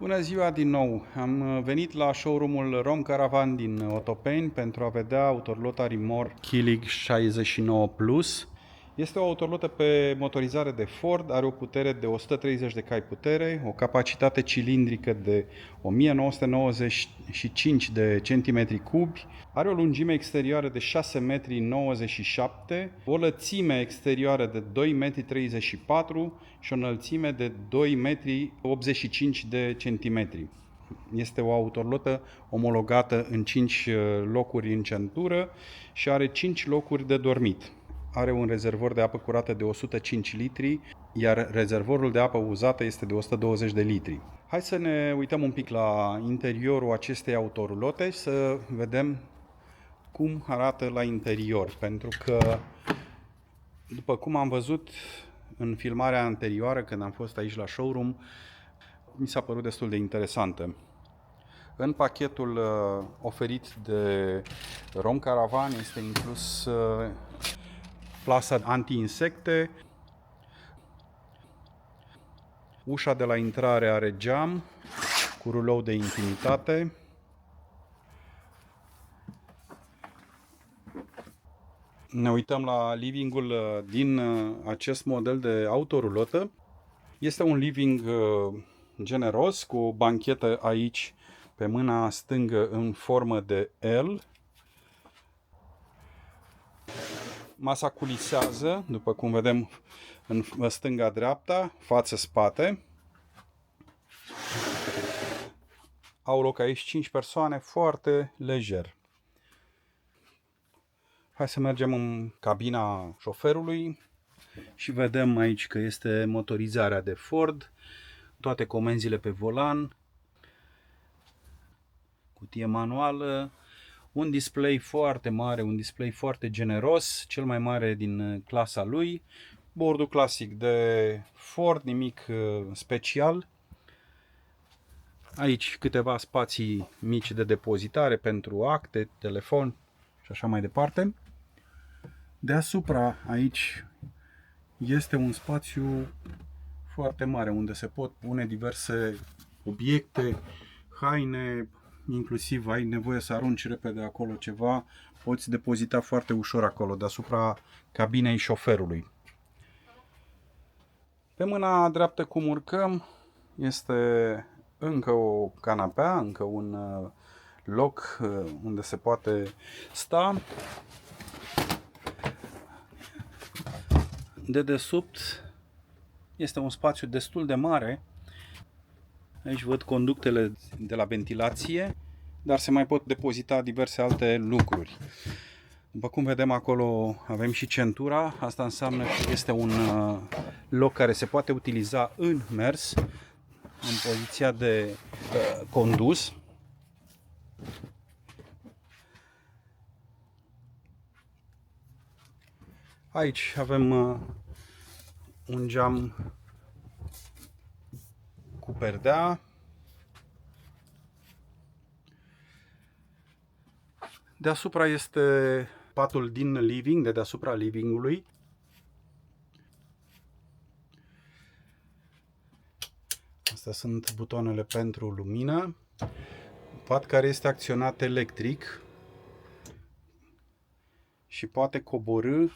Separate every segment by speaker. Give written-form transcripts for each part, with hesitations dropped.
Speaker 1: Bună ziua din nou! Am venit la showroom-ul Rom Caravan din Otopeni pentru a vedea autorlota Rimor Killig 69 Plus. Este o autolotă pe motorizare de Ford, are o putere de 130 de cai putere, o capacitate cilindrică de 1995 de centimetri cubi, are o lungime exterioară de 6,97 m, o lățime exterioară de 2,34 m și o înălțime de 2,85 m de centimetri. Este o autolotă omologată în 5 locuri în centură și are 5 locuri de dormit. Are un rezervor de apă curată de 105 litri, iar rezervorul de apă uzată este de 120 de litri. Hai să ne uităm un pic la interiorul acestei autorulote și să vedem cum arată la interior, pentru că, după cum am văzut în filmarea anterioară, când am fost aici la showroom, mi s-a părut destul de interesantă. În pachetul oferit de Rom Caravan este inclus plasa anti-insecte, ușa de la intrare are geam cu rulou de intimitate, ne uităm la livingul din acest model de autorulotă. Este un living generos cu o banchetă aici pe mâna stângă în formă de L. Masa culisează, după cum vedem, în stânga-dreapta, față-spate. Au loc aici 5 persoane, foarte lejer. Hai să mergem în cabina șoferului și vedem aici că este motorizarea de Ford, toate comenzile pe volan, cutie manuală, un display foarte mare, un display foarte generos, cel mai mare din clasa lui, bordul clasic de Ford, nimic special. Aici câteva spații mici de depozitare pentru acte, telefon și așa mai departe. Deasupra aici este un spațiu foarte mare unde se pot pune diverse obiecte, haine, inclusiv ai nevoie să arunci repede acolo ceva, poți depozita foarte ușor acolo, deasupra cabinei șoferului. Pe mâna dreaptă, cum urcăm, este încă o canapea, încă un loc unde se poate sta. Dedesubt este un spațiu destul de mare. Aici văd conductele de la ventilație, dar se mai pot depozita diverse alte lucruri. După cum vedem acolo avem și centura, asta înseamnă că este un loc care se poate utiliza în mers, în poziția de condus. Aici avem un geam cu perdea. Deasupra este patul din living, de deasupra livingului. Astea sunt butoanele pentru lumină. Pat care este acționat electric și poate coborî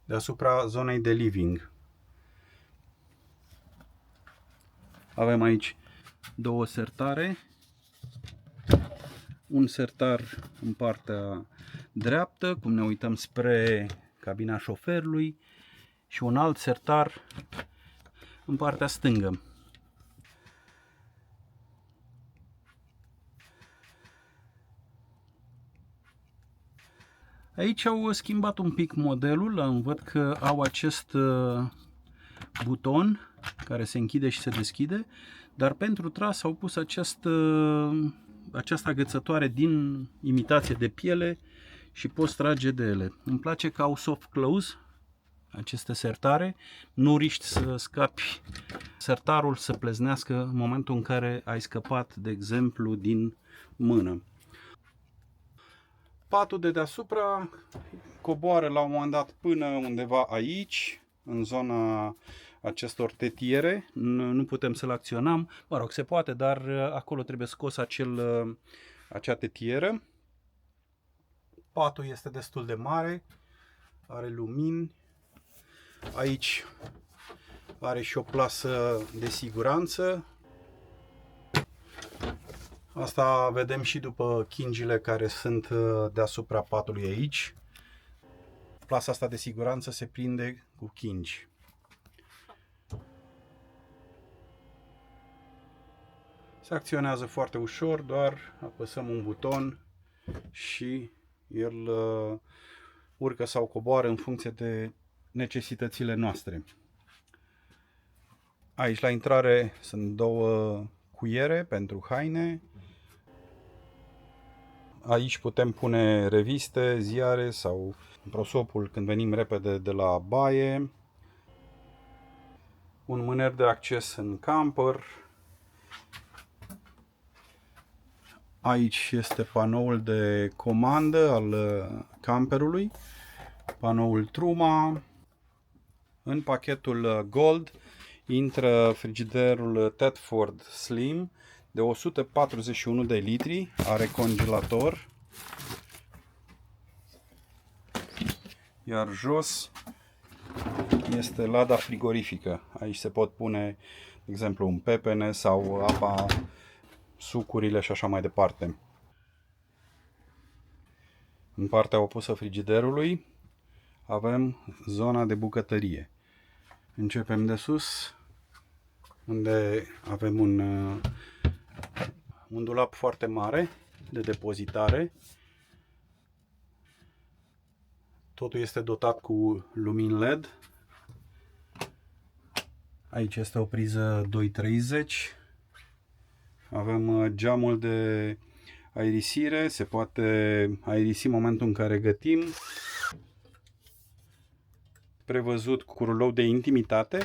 Speaker 1: deasupra zonei de living. Avem aici două sertare. Un sertar în partea dreaptă, cum ne uităm spre cabina șoferului, și un alt sertar în partea stângă. Aici au schimbat un pic modelul, văd că au acest buton care se închide și se deschide, dar pentru tras au pus această agățătoare din imitație de piele și poți trage de ele. Îmi place că au soft close aceste sertare, nu riști să scapi sertarul să pleznească în momentul în care ai scăpat, de exemplu, din mână. Patul de deasupra coboară la un moment dat până undeva aici, în zona acestor tetiere. Nu putem să-l acționăm. Mă rog, se poate, dar acolo trebuie scos acea tetieră. Patul este destul de mare, are lumini. Aici are și o plasă de siguranță. Asta vedem și după chingile care sunt deasupra patului aici. Plasa asta de siguranță se prinde cu chingi. Se acționează foarte ușor, doar apăsăm un buton și el urcă sau coboară în funcție de necesitățile noastre. Aici la intrare sunt două cuiere pentru haine. Aici putem pune reviste, ziare sau prosopul când venim repede de la baie. Un mâner de acces în camper. Aici este panoul de comandă al camperului, panoul Truma. În pachetul Gold intră frigiderul Thetford Slim de 141 de litri, are congelator. Iar jos este lada frigorifică. Aici se pot pune, de exemplu, un pepene sau apa, sucurile și așa mai departe. În partea opusă frigiderului avem zona de bucătărie. Începem de sus, unde avem un dulap foarte mare de depozitare. Totul este dotat cu lumini LED. Aici este o priză 230. Avem geamul de aerisire, se poate aerisi în momentul în care gătim. Prevăzut cu rulou de intimitate.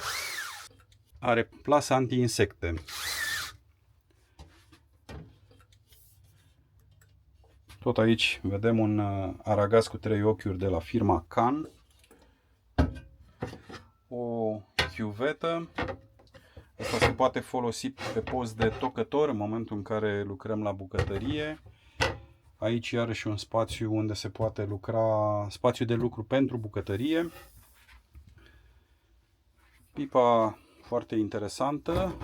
Speaker 1: Are plasă anti-insecte. Tot aici vedem un aragaz cu 3 ochiuri de la firma Can. O chiuvetă. Asta se poate folosi pe post de tocător în momentul în care lucrăm la bucătărie. Aici iarăși un spațiu unde se poate lucra, spațiu de lucru pentru bucătărie. Pipa foarte interesantă,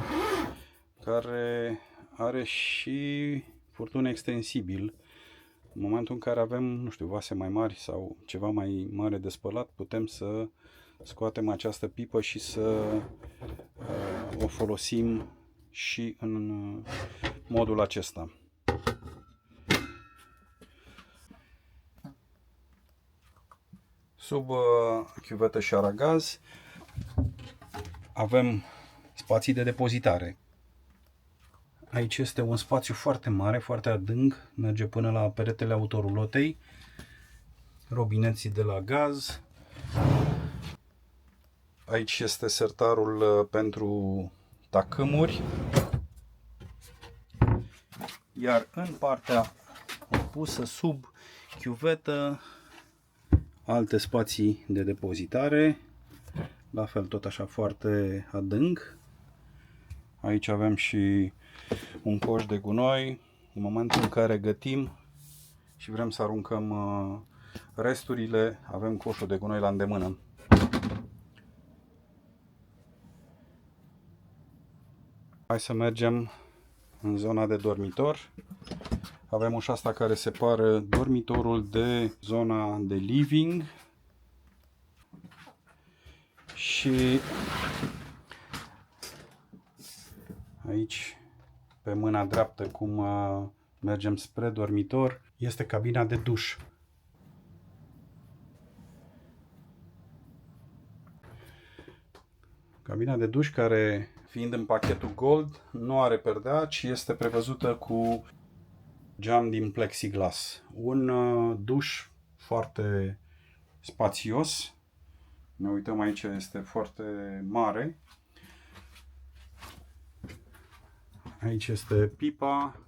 Speaker 1: care are și furtun extensibil. În momentul în care avem, nu știu, vase mai mari sau ceva mai mare de spălat, putem să scoatem această pipă și să o folosim și în modul acesta. Sub chiuvetă și aragaz avem spații de depozitare. Aici este un spațiu foarte mare, foarte adânc, merge până la peretele autorulotei, robineții de la gaz. Aici este sertarul pentru tacâmuri, iar în partea opusă, sub chiuvetă, alte spații de depozitare, la fel tot așa foarte adânc. Aici avem și un coș de gunoi, în momentul în care gătim și vrem să aruncăm resturile, avem coșul de gunoi la îndemână. Hai să mergem în zona de dormitor. Avem ușa asta care separă dormitorul de zona de living. Și aici, pe mâna dreaptă, cum mergem spre dormitor, este cabina de duș. Cabina de duș care, fiind în pachetul Gold, nu are perdea, ci este prevăzută cu geam din plexiglas. Un duș foarte spațios. Ne uităm aici, este foarte mare. Aici este pipa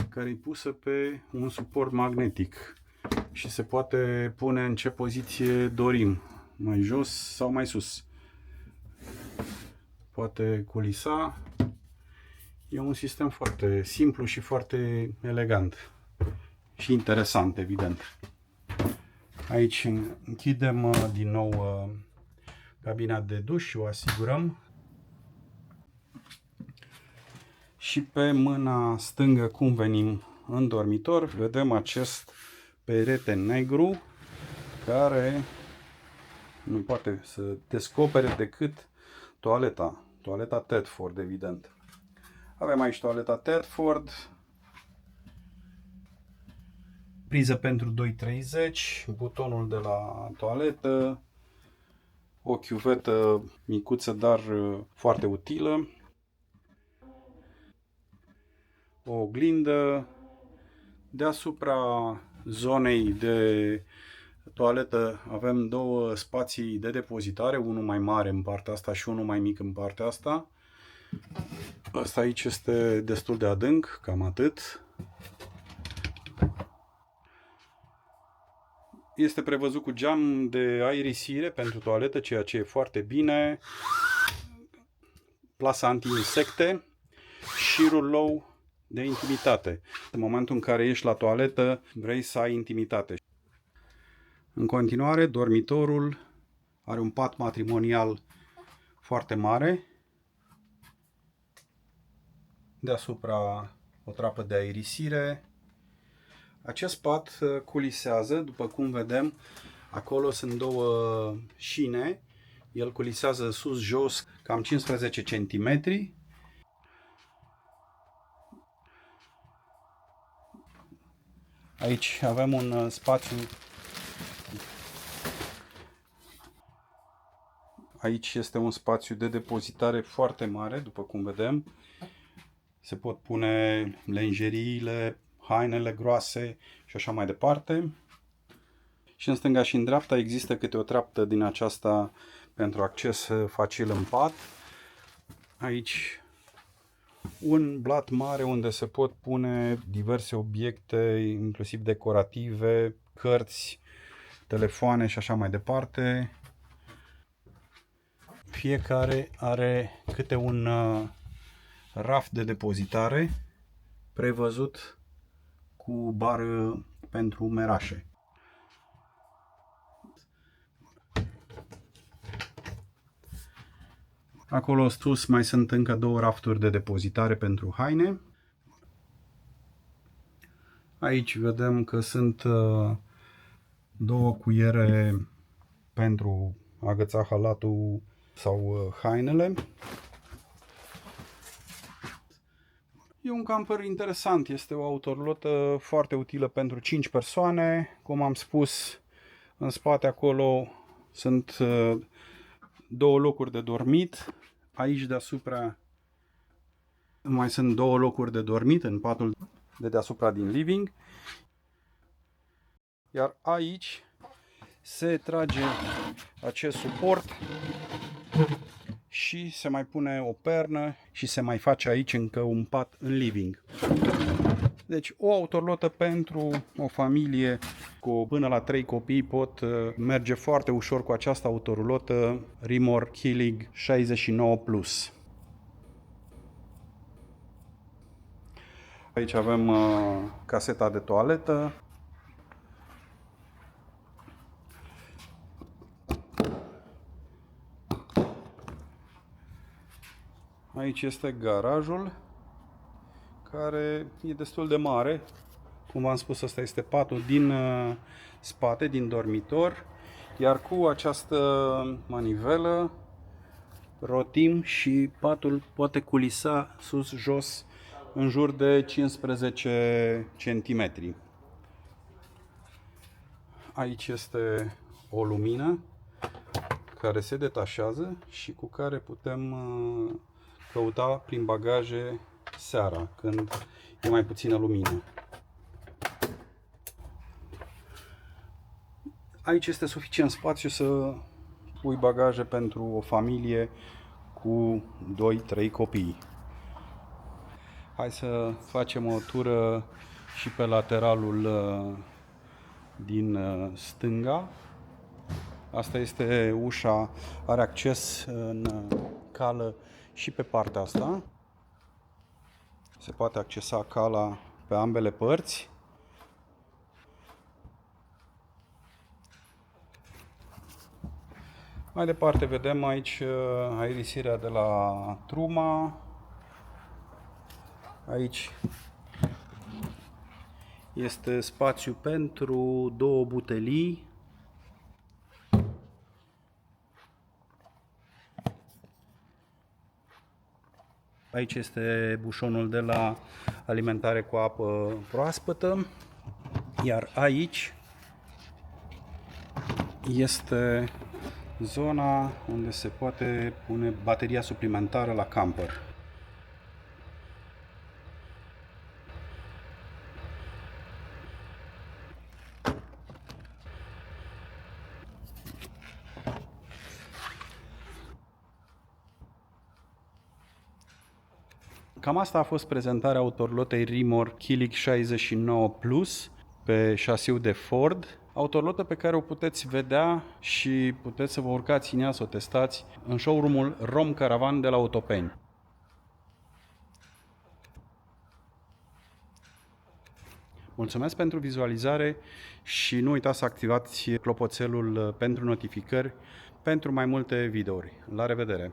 Speaker 1: care e pusă pe un suport magnetic și se poate pune în ce poziție dorim, mai jos sau mai sus. poate culisa. E un sistem foarte simplu și foarte elegant și interesant, evident. Aici închidem din nou cabina de duș și o asigurăm. Și pe mâna stângă, cum venim în dormitor, vedem acest perete negru care nu poate să descopere decât toaleta Tedford, evident. Avem aici toaleta Tedford, priză pentru 230, butonul de la toaletă, o chiuvetă micuță, dar foarte utilă, o oglindă. Deasupra zonei de toaletă avem două spații de depozitare, unul mai mare în partea asta și unul mai mic în partea asta. Asta aici este destul de adânc, cam atât. Este prevăzut cu geam de aerisire pentru toaletă, ceea ce e foarte bine. Plasa anti-insecte și rulou de intimitate. În momentul în care ești la toaletă, vrei să ai intimitate. În continuare, dormitorul are un pat matrimonial foarte mare. Deasupra o trapă de aerisire. Acest pat culisează, după cum vedem, acolo sunt două șine. El culisează sus-jos cam 15 cm. Aici avem un spațiu. Aici este un spațiu de depozitare foarte mare, după cum vedem. Se pot pune lenjeriile, hainele groase și așa mai departe. Și în stânga și în dreapta există câte o treaptă din aceasta pentru acces facil în pat. Aici un blat mare unde se pot pune diverse obiecte, inclusiv decorative, cărți, telefoane și așa mai departe. Fiecare are câte un raft de depozitare prevăzut cu bară pentru merașe. Acolo sus mai sunt încă două rafturi de depozitare pentru haine. Aici vedem că sunt două cuiere pentru a agăța halatul sau hainele. E un camper interesant, este o autorulotă foarte utilă pentru 5 persoane. Cum am spus, în spate acolo sunt două locuri de dormit. Aici deasupra mai sunt două locuri de dormit în patul de deasupra din living. Iar aici se trage acest suport și se mai pune o pernă și se mai face aici încă un pat în living. Deci o autorulotă pentru o familie cu până la 3 copii pot merge foarte ușor cu această autorulotă Rimor Killig 69 Plus. Aici avem caseta de toaletă. Aici este garajul, care e destul de mare. Cum v-am spus, ăsta este patul din spate, din dormitor. Iar cu această manivelă rotim și patul poate culisa sus-jos în jur de 15 cm. Aici este o lumină care se detașează și cu care putem căuta prin bagaje seara, când e mai puțină lumină. Aici este suficient spațiu să pui bagaje pentru o familie cu 2-3 copii. Hai să facem o tură și pe lateralul din stânga. Asta este ușa, are acces în cală și pe partea asta. Se poate accesa cala pe ambele părți. Mai departe vedem aici aerisirea de la Truma. Aici este spațiu pentru 2 butelii. Aici este bușonul de la alimentare cu apă proaspătă. Iar aici este zona unde se poate pune bateria suplimentară la camper. Cam asta a fost prezentarea autorlotei Rimor Kiliq 69 Plus pe șasiu de Ford. Autorlotă pe care o puteți vedea și puteți să vă urcați în ea, să o testați în showroom-ul Rom Caravan de la Otopeni. Mulțumesc pentru vizualizare și nu uitați să activați clopoțelul pentru notificări pentru mai multe videouri. La revedere!